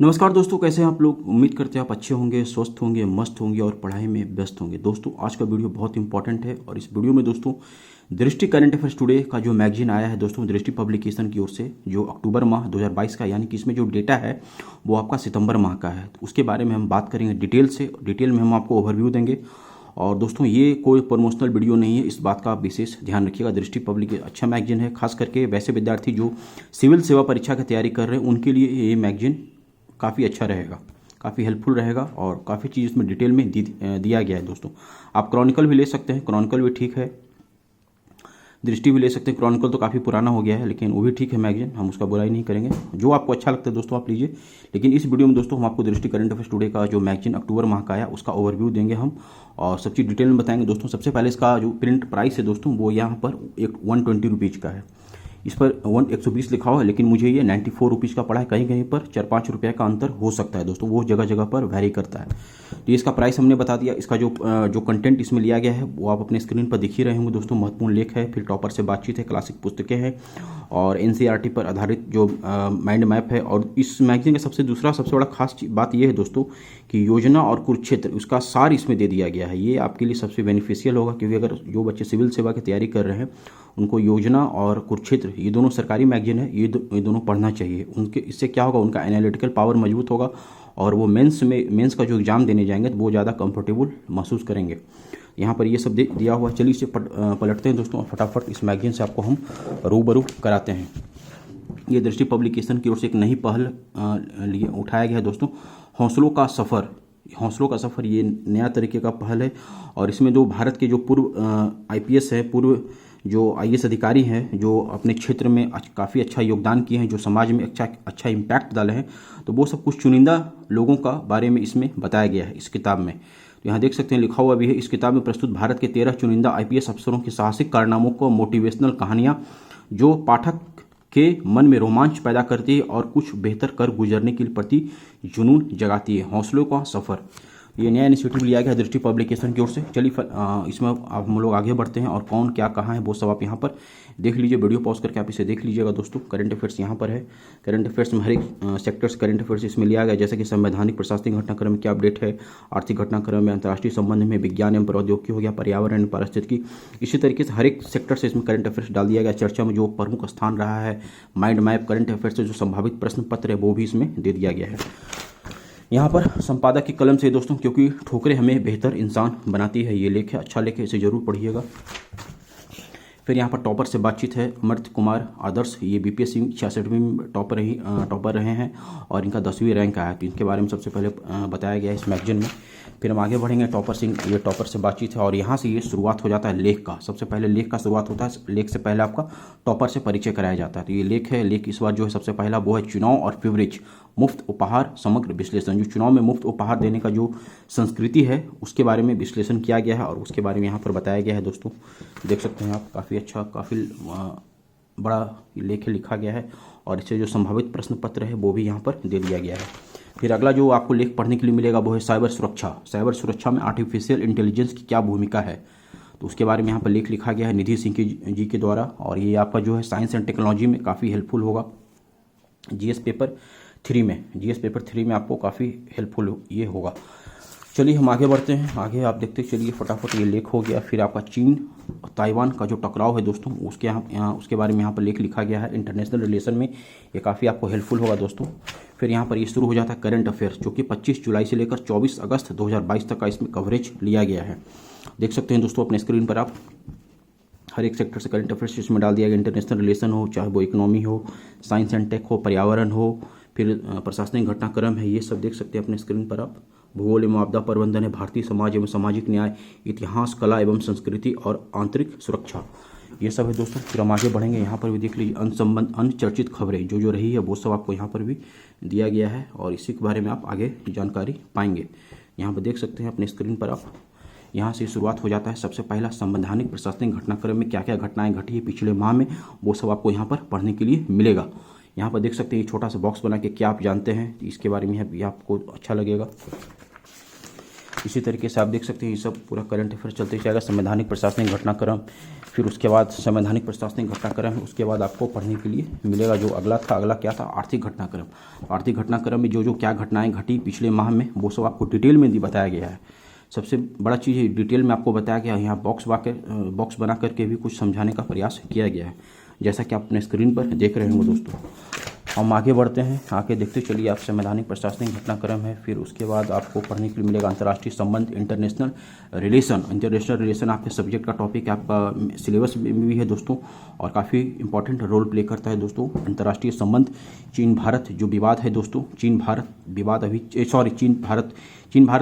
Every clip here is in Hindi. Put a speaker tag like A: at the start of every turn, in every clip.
A: नमस्कार दोस्तों, कैसे हैं आप लोग। उम्मीद करते हैं आप अच्छे होंगे, स्वस्थ होंगे, मस्त होंगे और पढ़ाई में व्यस्त होंगे। दोस्तों आज का वीडियो बहुत इंपॉर्टेंट है और इस वीडियो में दोस्तों दृष्टि करंट अफेयर्स टुडे का जो मैगजीन आया है दोस्तों दृष्टि पब्लिकेशन की ओर से, जो अक्टूबर माह 2022 का, यानी कि इसमें जो डेटा है वो आपका सितंबर माह का है। तो उसके बारे में हम बात करेंगे डिटेल में हम आपको ओवरव्यू देंगे। और दोस्तों ये कोई प्रमोशनल वीडियो नहीं है, इस बात का आप विशेष ध्यान रखिएगा। दृष्टि पब्लिक अच्छा मैगजीन है, खास करके वैसे विद्यार्थी जो सिविल सेवा परीक्षा की तैयारी कर रहे हैं उनके लिए ये मैगजीन काफ़ी अच्छा रहेगा, काफ़ी हेल्पफुल रहेगा और काफ़ी चीज़ इसमें डिटेल में दिया गया है। दोस्तों आप क्रॉनिकल भी ले सकते हैं, क्रॉनिकल भी ठीक है, दृष्टि भी ले सकते हैं। क्रॉनिकल तो काफ़ी पुराना हो गया है लेकिन वो भी ठीक है मैगजीन, हम उसका बुराई नहीं करेंगे। जो आपको अच्छा लगता है दोस्तों आप लीजिए, लेकिन इस वीडियो में दोस्तों हम आपको दृष्टि करंट अफेयर्स टुडे का जो मैगजीन अक्टूबर माह का आया उसका ओवरव्यू देंगे हम और सब चीज़ डिटेल में बताएंगे। दोस्तों सबसे पहले इसका जो प्रिंट प्राइस है दोस्तों वो यहाँ पर 120 रुपीज़ का है। इस पर 120 लिखा हुआ है लेकिन मुझे ये 94 रुपीज़ का पड़ा है। कहीं कहीं पर 4-5 रुपये का अंतर हो सकता है दोस्तों, वो जगह जगह पर वैरी करता है। तो इसका प्राइस हमने बता दिया। इसका जो कंटेंट इसमें लिया गया है वो आप अपने स्क्रीन पर दिख ही रहे होंगे दोस्तों। महत्वपूर्ण लेख है, फिर टॉपर से बातचीत है, क्लासिक पुस्तकें हैं और एनसीईआरटी पर आधारित जो माइंड मैप है। और इस मैगजीन का सबसे बड़ा खास बात यह है दोस्तों कि योजना और कुरुक्षेत्र उसका सार इसमें दे दिया गया है। ये आपके लिए सबसे बेनिफिशियल होगा क्योंकि अगर जो बच्चे सिविल सेवा की तैयारी कर रहे हैं उनको योजना और कुरुक्षेत्र, ये दोनों सरकारी मैगजीन है, ये दोनों पढ़ना चाहिए। उनके इससे क्या होगा, उनका एनालिटिकल पावर मजबूत होगा और वो मेंस का जो एग्ज़ाम देने जाएंगे तो वो ज़्यादा कंफर्टेबल महसूस करेंगे। यहाँ पर ये सब दिया हुआ है। चलिए इसे पलटते हैं दोस्तों और फटाफट इस मैगजीन से आपको हम रूबरू कराते हैं। ये दृष्टि पब्लिकेशन की ओर से एक नई पहल लिए उठाया गया है दोस्तों, हौसलों का सफ़र। ये नया तरीके का पहल है और इसमें जो भारत के जो पूर्व आईपीएस है, पूर्व जो आईएएस अधिकारी हैं, जो अपने क्षेत्र में काफ़ी अच्छा योगदान किए हैं, जो समाज में अच्छा इम्पैक्ट डाले हैं, तो वो सब कुछ चुनिंदा लोगों का बारे में इसमें बताया गया है इस किताब में। तो यहाँ देख सकते हैं लिखा हुआ भी है, इस किताब में प्रस्तुत भारत के 13 चुनिंदा आईपीएस अफसरों के साहसिक कारनामों को मोटिवेशनल कहानियाँ जो पाठक के मन में रोमांच पैदा करती है और कुछ बेहतर कर गुजरने के प्रति जुनून जगाती है। हौसलों का सफ़र, ये नया इनिशिएटिव लिया गया है दृष्टि पब्लिकेशन की ओर से। चलिए इसमें आप हम लोग आगे बढ़ते हैं और कौन क्या कहाँ है वो सब आप यहाँ पर देख लीजिए। वीडियो पॉज करके आप इसे देख लीजिएगा दोस्तों। करंट अफेयर्स यहाँ पर है। करंट अफेयर्स में हर एक सेक्टर्स करंट अफेयर्स इसमें लिया गया, जैसे कि संवैधानिक प्रशासनिक घटनाक्रम में क्या अपडेट है, आर्थिक घटनाक्रम में, अंतर्राष्ट्रीय संबंध में, विज्ञान एवं प्रौद्योगिकी हो गया, पर्यावरण पारिस्थितिकी। इसी तरीके से हर एक सेक्टर से इसमें करंट अफेयर्स डाल दिया गया। चर्चा में जो प्रमुख स्थान रहा है, माइंड मैप, करंट अफेयर्स से जो संभावित प्रश्न पत्र है वो भी इसमें दे दिया गया है। यहाँ पर संपादक की कलम से दोस्तों, क्योंकि ठोकरें हमें बेहतर इंसान बनाती है, ये लेख है, अच्छा लेख है, इसे जरूर पढ़िएगा। फिर यहाँ पर टॉपर से बातचीत है। अमृत कुमार आदर्श, ये बीपीएससी 66वीं टॉपर रहे हैं और इनका 10वीं रैंक आया, तो इनके बारे में सबसे पहले बताया गया है इस मैगजीन में। फिर हम आगे बढ़ेंगे। ये टॉपर से बातचीत है और यहाँ से ये शुरुआत हो जाता है लेख का। सबसे पहले लेख का शुरुआत होता है, लेख से पहले आपका टॉपर से परिचय कराया जाता है। तो ये लेख है। लेख इस बार जो है सबसे पहला वो है चुनाव और प्रिविलेज, मुफ्त उपहार समग्र विश्लेषण। जो चुनाव में मुफ्त उपहार देने का जो संस्कृति है उसके बारे में विश्लेषण किया गया है और उसके बारे में यहाँ पर बताया गया है दोस्तों। देख सकते हैं आप, काफ़ी अच्छा, काफ़ी बड़ा लेख लिखा गया है और इससे जो संभावित प्रश्न पत्र है वो भी यहाँ पर दे दिया गया है। फिर अगला जो आपको लेख पढ़ने के लिए मिलेगा वो है साइबर सुरक्षा। साइबर सुरक्षा में आर्टिफिशियल इंटेलिजेंस की क्या भूमिका है, तो उसके बारे में यहाँ पर लेख लिखा गया है निधि सिंह जी के द्वारा और ये आपका जो है साइंस एंड टेक्नोलॉजी में काफ़ी हेल्पफुल होगा। जीएस पेपर 3 में आपको काफ़ी हेल्पफुल ये होगा। चलिए हम आगे बढ़ते हैं। आगे आप देखते चलिए फटाफट, ये लेख हो गया। फिर आपका चीन और ताइवान का जो टकराव है दोस्तों उसके बारे में यहाँ पर लेख लिखा गया है इंटरनेशनल रिलेशन में, ये काफ़ी आपको हेल्पफुल होगा दोस्तों। फिर यहाँ पर ये शुरू हो जाता है करंट अफेयर्स, जो कि 25 जुलाई से लेकर 24 अगस्त 2022 तक का इसमें कवरेज लिया गया है। देख सकते हैं दोस्तों अपने स्क्रीन पर आप, हर एक सेक्टर से करंट अफेयर्स इसमें डाल दिया गया। इंटरनेशनल रिलेशन हो, चाहे वो इकोनॉमी हो, साइंस एंड टेक हो, पर्यावरण हो, फिर प्रशासनिक घटनाक्रम है, ये सब देख सकते हैं अपने स्क्रीन पर आप। भूगोल एवं आपदा प्रबंधन है, भारतीय समाज एवं सामाजिक न्याय, इतिहास, कला एवं संस्कृति और आंतरिक सुरक्षा, ये सब है दोस्तों। फिर हम आगे बढ़ेंगे। यहाँ पर भी देख लीजिए अनचर्चित खबरें जो रही है वो सब आपको यहाँ पर भी दिया गया है और इसी के बारे में आप आगे जानकारी पाएंगे। यहाँ पर देख सकते हैं अपने स्क्रीन पर आप। यहाँ से शुरुआत हो जाता है। सबसे पहला संवैधानिक प्रशासनिक घटनाक्रम में क्या क्या घटनाएं घटी है पिछले माह में, वो सब आपको यहाँ पर पढ़ने के लिए मिलेगा। यहाँ पर देख सकते हैं छोटा सा बॉक्स बना के क्या आप जानते हैं, इसके बारे में भी आपको अच्छा लगेगा। इसी तरीके से आप देख सकते हैं ये सब पूरा करंट अफेयर चलते जाएगा। संवैधानिक प्रशासनिक घटनाक्रम फिर उसके बाद संवैधानिक प्रशासनिक घटनाक्रम है, उसके बाद आपको पढ़ने के लिए मिलेगा जो अगला था। अगला क्या था? आर्थिक घटनाक्रम। आर्थिक घटनाक्रम में जो क्या घटनाएं घटी पिछले माह में वो सब आपको डिटेल में बताया गया है। सबसे बड़ा चीज़ है डिटेल में आपको बताया गया है। यहाँ बॉक्स बना करके भी कुछ समझाने का प्रयास किया गया है, जैसा कि आप अपने स्क्रीन पर देख रहे होंगे दोस्तों। हम आगे बढ़ते हैं, आगे देखते चलिए। आप संवैधानिक प्रशासनिक घटनाक्रम है, फिर उसके बाद आपको पढ़ने के लिए मिलेगा अंतर्राष्ट्रीय संबंध, इंटरनेशनल रिलेशन आपके सब्जेक्ट का टॉपिक है, आपका सिलेबस में भी है दोस्तों, और काफ़ी इंपॉर्टेंट रोल प्ले करता है दोस्तों। अंतर्राष्ट्रीय संबंध, चीन भारत जो विवाद है दोस्तों, चीन भारत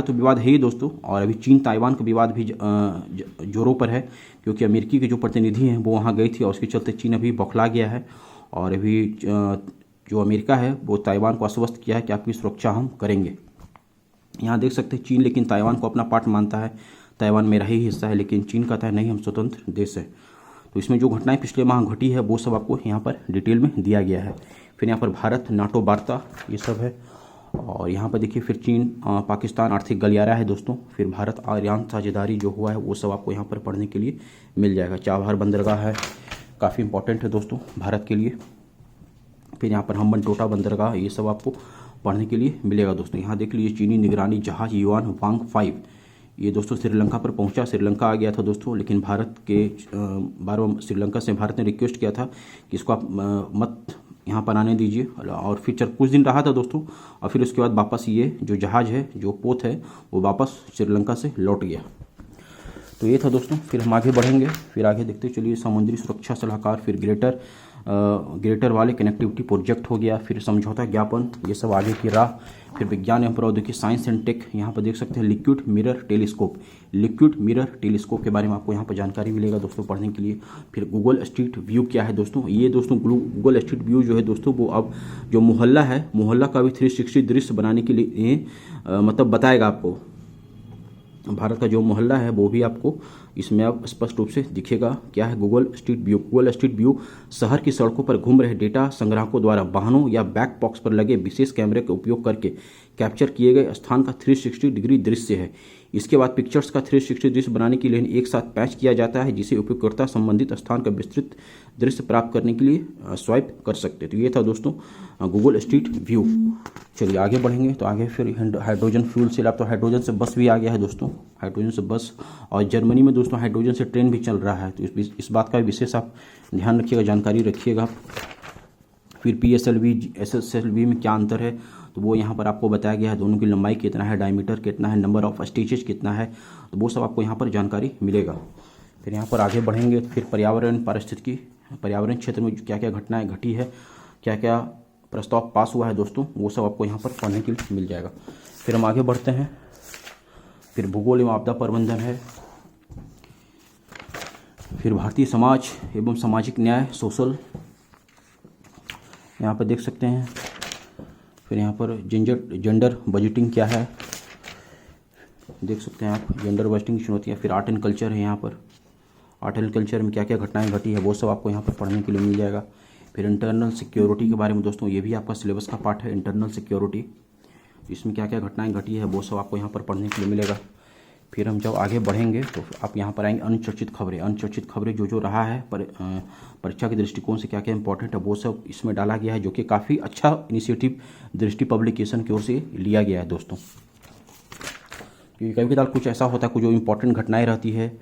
A: तो विवाद है ही दोस्तों, और अभी चीन ताइवान का विवाद भी जोरों पर है, क्योंकि अमेरिकी के जो प्रतिनिधि हैं वो वहाँ गई थी और उसके चलते चीन अभी बौखला गया है। और अभी जो अमेरिका है वो ताइवान को आश्वस्त किया है कि आपकी सुरक्षा हम करेंगे। यहाँ देख सकते हैं चीन लेकिन ताइवान को अपना पार्ट मानता है, ताइवान मेरा ही हिस्सा है, लेकिन चीन कहता है नहीं हम स्वतंत्र देश है। तो इसमें जो घटनाएं पिछले माह घटी है वो सब आपको यहाँ पर डिटेल में दिया गया है। फिर यहाँ पर भारत नाटो वार्ता ये सब है, और यहाँ पर देखिए फिर चीन पाकिस्तान आर्थिक गलियारा है दोस्तों। फिर भारत आर्यान साझेदारी जो हुआ है वो सब आपको यहाँ पर पढ़ने के लिए मिल जाएगा। चाबहार बंदरगाह है, काफ़ी इंपॉर्टेंट है दोस्तों भारत के लिए। फिर यहाँ पर हम्बन टोटा बंदरगाह ये सब आपको पढ़ने के लिए मिलेगा दोस्तों। यहाँ देख लीजिए चीनी निगरानी जहाज युआन वांग 5 ये दोस्तों श्रीलंका पर पहुंचा, श्रीलंका आ गया था दोस्तों, लेकिन भारत के बार बार श्रीलंका से भारत ने रिक्वेस्ट किया था कि इसको आप मत यहाँ पर आने दीजिए, और फिर कुछ दिन रहा था दोस्तों, और फिर उसके बाद वापस ये जो जहाज़ है जो पोत है वो वापस श्रीलंका से लौट गया। तो ये था दोस्तों। फिर हम आगे बढ़ेंगे, फिर आगे देखते चलिए। समुद्री सुरक्षा सलाहकार, फिर ग्रेटर वाले कनेक्टिविटी प्रोजेक्ट हो गया, फिर समझौता ज्ञापन, ये सब आगे की राह। फिर विज्ञान एवं प्रौद्योगिकी साइंस एंड टेक, यहाँ पर देख सकते हैं लिक्विड मिरर टेलीस्कोप के बारे में आपको यहाँ पर जानकारी मिलेगा दोस्तों पढ़ने के लिए। फिर गूगल स्ट्रीट व्यू क्या है दोस्तों, ये दोस्तों गूगल स्ट्रीट व्यू जो है दोस्तों वो अब जो मोहल्ला है, मोहल्ला का भी 360 दृश्य बनाने के लिए मतलब बताएगा आपको। भारत का जो मोहल्ला है वो भी आपको इसमें अब स्पष्ट रूप से दिखेगा। क्या है गूगल स्ट्रीट व्यू शहर की सड़कों पर घूम रहे डेटा संग्राहकों द्वारा वाहनों या बैक बॉक्स पर लगे विशेष कैमरे का उपयोग करके कैप्चर किए गए स्थान का 360 डिग्री दृश्य है। इसके बाद पिक्चर्स का 360 दृश्य बनाने के लिए एक साथ पैच किया जाता है, जिसे उपयोगकर्ता संबंधित स्थान का विस्तृत दृश्य प्राप्त करने के लिए स्वाइप कर सकते हैं। तो ये था दोस्तों गूगल स्ट्रीट व्यू। चलिए आगे बढ़ेंगे, तो आगे फिर हाइड्रोजन फ्यूल सेल। अब तो हाइड्रोजन से बस भी आ गया है दोस्तों, हाइड्रोजन से बस, और जर्मनी में दोस्तों हाइड्रोजन से ट्रेन भी चल रहा है। तो इस बात का विशेष आप ध्यान रखिएगा, जानकारी रखिएगा। फिर PSLV SSLV में क्या अंतर है तो वो यहाँ पर आपको बताया गया है। दोनों की लंबाई कितना है, डायमीटर कितना है, नंबर ऑफ स्टेजेस कितना है, तो वो सब आपको यहाँ पर जानकारी मिलेगा। फिर यहाँ पर आगे बढ़ेंगे, फिर पर्यावरण क्षेत्र में क्या क्या घटनाएं घटी है, क्या क्या प्रस्ताव पास हुआ है दोस्तों, वो सब आपको यहाँ पर पढ़ने के लिए मिल जाएगा। फिर हम आगे बढ़ते हैं, फिर भूगोल एवं आपदा प्रबंधन है, फिर भारतीय समाज एवं सामाजिक न्याय सोशल, यहाँ पर देख सकते हैं। फिर यहाँ पर जेंडर बजटिंग क्या है देख सकते हैं आप, जेंडर बजटिंग की चुनौतियाँ। फिर आर्ट एंड कल्चर है, यहाँ पर आर्ट एंड कल्चर में क्या क्या घटनाएं घटी है वो सब आपको यहाँ पर पढ़ने के लिए मिल जाएगा। फिर इंटरनल सिक्योरिटी के बारे में दोस्तों, ये भी आपका सिलेबस का पार्ट है, इंटरनल सिक्योरिटी, इसमें क्या क्या घटनाएं घटी है वो सब आपको यहाँ पर पढ़ने के लिए मिलेगा। फिर हम जब आगे बढ़ेंगे तो आप यहाँ पर आएंगे अनुचर्चित खबरें जो रहा है परीक्षा के दृष्टिकोण से क्या क्या इंपॉर्टेंट है वो सब इसमें डाला गया है, जो कि काफ़ी अच्छा इनिशिएटिव दृष्टि पब्लिकेशन की ओर से लिया गया है दोस्तों। क्योंकि कभी कभार कुछ ऐसा होता है, कुछ जो इंपॉर्टेंट घटनाएं रहती है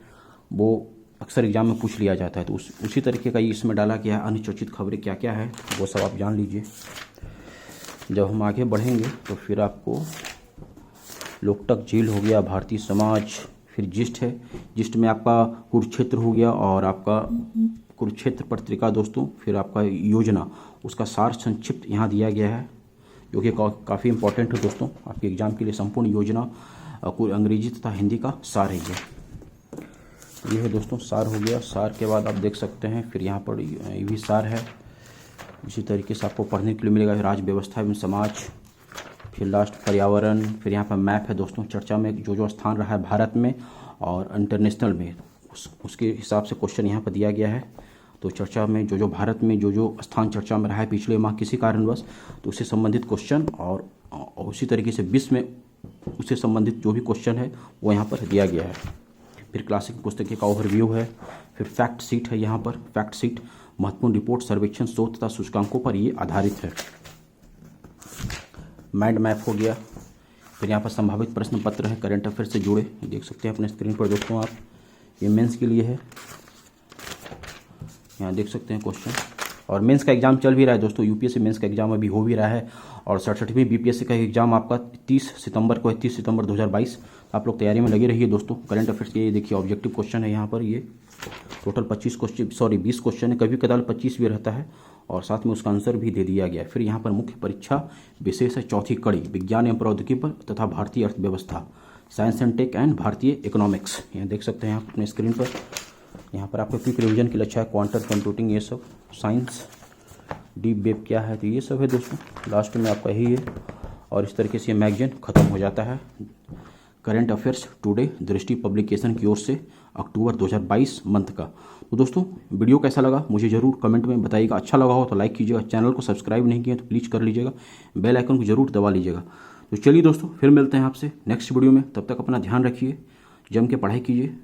A: वो अक्सर एग्जाम में पूछ लिया जाता है, तो उसी तरीके का इसमें डाला गया है। अनुचर्चित खबरें क्या क्या है वो सब आप जान लीजिए। जब हम आगे बढ़ेंगे तो फिर आपको लोकटक झील हो गया, भारतीय समाज, फिर जिस्ट है, जिस्ट में आपका कुरुक्षेत्र हो गया और आपका कुरुक्षेत्र पत्रिका दोस्तों, फिर आपका योजना उसका सार संक्षिप्त यहाँ दिया गया है, जो कि काफ़ी इंपॉर्टेंट है दोस्तों आपके एग्जाम के लिए। संपूर्ण योजना अंग्रेजी तथा हिंदी का सार है ये है दोस्तों, सार हो गया। सार के बाद आप देख सकते हैं फिर यहाँ पर ये भी सार है, इसी तरीके से आपको पढ़ने के लिए मिलेगा। राज्य व्यवस्था एवं समाज, फिर लास्ट पर्यावरण, फिर यहाँ पर मैप है दोस्तों, चर्चा में जो स्थान रहा है भारत में और इंटरनेशनल में उसके हिसाब से क्वेश्चन यहाँ पर दिया गया है। तो चर्चा में जो भारत में जो स्थान चर्चा में रहा है पिछले माह किसी कारणवश, तो उससे संबंधित क्वेश्चन और उसी तरीके से विश्व में उससे संबंधित जो भी क्वेश्चन है वो यहाँ पर दिया गया है। फिर क्लासिक पुस्तकें का ओवरव्यू है, फिर फैक्ट सीट है यहाँ पर, फैक्ट सीट महत्वपूर्ण रिपोर्ट, सर्वेक्षण, शोध तथा सूचकांकों पर ये आधारित है। माइंड मैप हो गया। फिर यहाँ पर संभावित प्रश्न पत्र है करंट अफेयर से जुड़े, देख सकते हैं अपने स्क्रीन पर दोस्तों आप। ये मेंस के लिए है, यहाँ देख सकते हैं क्वेश्चन। और मेंस का एग्जाम चल भी रहा है दोस्तों, यूपीएससी मेंस का एग्जाम अभी हो भी रहा है। और 67वीं बीपीएससी का एग्जाम आपका 30 सितंबर को है, 30 सितंबर 2022। आप लोग तैयारी में लगे रहिए दोस्तों। करंट अफेयर्स के ये देखिए ऑब्जेक्टिव क्वेश्चन है यहाँ पर, ये टोटल 20 क्वेश्चन है, कभी कदार 25 भी रहता है और साथ में उसका आंसर भी दे दिया गया है। फिर यहाँ पर मुख्य परीक्षा विशेष है, चौथी कड़ी विज्ञान एवं प्रौद्योगिकी पर तथा भारतीय अर्थव्यवस्था, साइंस एंड टेक एंड भारतीय इकोनॉमिक्स। यहाँ देख सकते हैं आप अपने स्क्रीन पर। यहाँ पर आपको क्विक रिवीजन के लिए अच्छा है, क्वांटम कंप्यूटिंग ये सब, साइंस, डीप वेब क्या है, तो ये सब है दोस्तों। लास्ट में आपका यही है और इस तरीके से ये मैगजीन ख़त्म हो जाता है। करंट अफेयर्स टुडे दृष्टि पब्लिकेशन की ओर से अक्टूबर 2022 मंथ का। तो दोस्तों वीडियो कैसा लगा मुझे ज़रूर कमेंट में बताइएगा। अच्छा लगा हो तो लाइक कीजिएगा, चैनल को सब्सक्राइब नहीं किया तो प्लीज़ कर लीजिएगा, बेल आइकन को जरूर दबा लीजिएगा। तो चलिए दोस्तों फिर मिलते हैं आपसे नेक्स्ट वीडियो में, तब तक अपना ध्यान रखिए, जम के पढ़ाई कीजिए।